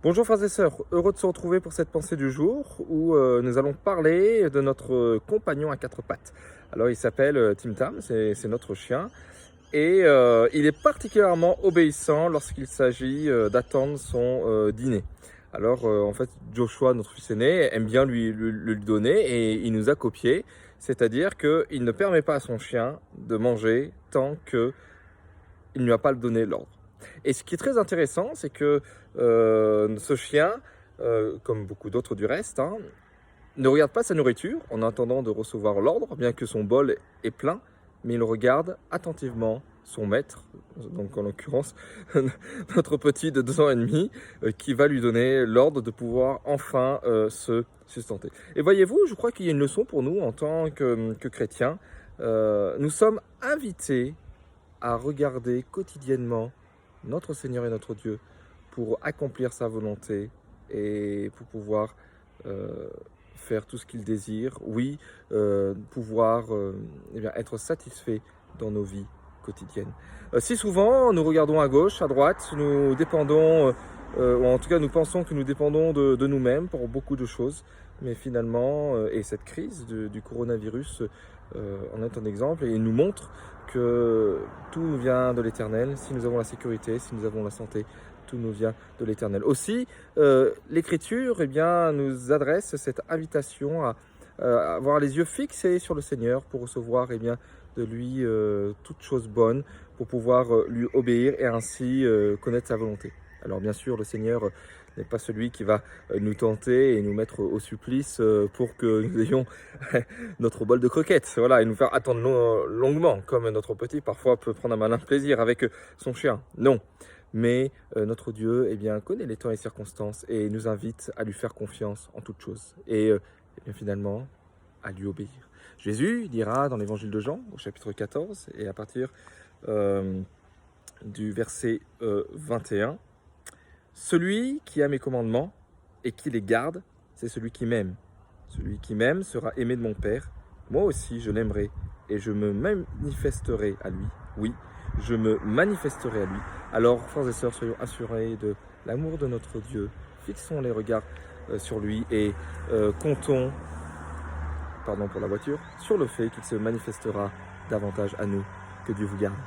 Bonjour frères et sœurs, heureux de se retrouver pour cette pensée du jour où nous allons parler de notre compagnon à quatre pattes. Alors il s'appelle Tim Tam, c'est notre chien et il est particulièrement obéissant lorsqu'il s'agit d'attendre son dîner. Alors en fait Joshua, notre fils aîné, aime bien lui donner et il nous a copié, c'est-à-dire qu'il ne permet pas à son chien de manger tant qu'il ne lui a pas donné l'ordre. Et ce qui est très intéressant, c'est que ce chien, comme beaucoup d'autres du reste, hein, ne regarde pas sa nourriture en attendant de recevoir l'ordre, bien que son bol est plein, mais il regarde attentivement son maître, donc en l'occurrence notre petit de 2 ans et demi, qui va lui donner l'ordre de pouvoir enfin se sustenter. Et voyez-vous, je crois qu'il y a une leçon pour nous en tant que chrétiens. Nous sommes invités à regarder quotidiennement notre Seigneur et notre Dieu pour accomplir sa volonté et pour pouvoir faire tout ce qu'il désire. Oui, pouvoir être satisfait dans nos vies quotidiennes. Si souvent nous regardons à gauche, à droite, nous dépendons, ou en tout cas nous pensons que nous dépendons de nous-mêmes pour beaucoup de choses, mais finalement, et cette crise du coronavirus en est un exemple et nous montre que tout nous vient de l'Éternel. Si nous avons la sécurité, si nous avons la santé, tout nous vient de l'Éternel. Aussi, l'Écriture nous adresse cette invitation à avoir les yeux fixés sur le Seigneur pour recevoir de lui toutes choses bonnes, pour pouvoir lui obéir et ainsi connaître sa volonté. Alors bien sûr, le Seigneur n'est pas celui qui va nous tenter et nous mettre au supplice pour que nous ayons notre bol de croquettes, voilà, et nous faire attendre longuement, comme notre petit parfois peut prendre un malin plaisir avec son chien. Non, mais notre Dieu connaît les temps et les circonstances et nous invite à lui faire confiance en toutes choses et finalement à lui obéir. Jésus dira dans l'évangile de Jean, au chapitre 14, et à partir du verset 21, « Celui qui a mes commandements et qui les garde, c'est celui qui m'aime. Celui qui m'aime sera aimé de mon Père. Moi aussi, je l'aimerai et je me manifesterai à lui. Oui, je me manifesterai à lui. Alors, frères et sœurs, soyons assurés de l'amour de notre Dieu. Fixons les regards sur lui et comptons, pardon pour la voiture, sur le fait qu'il se manifestera davantage à nous. Que Dieu vous garde.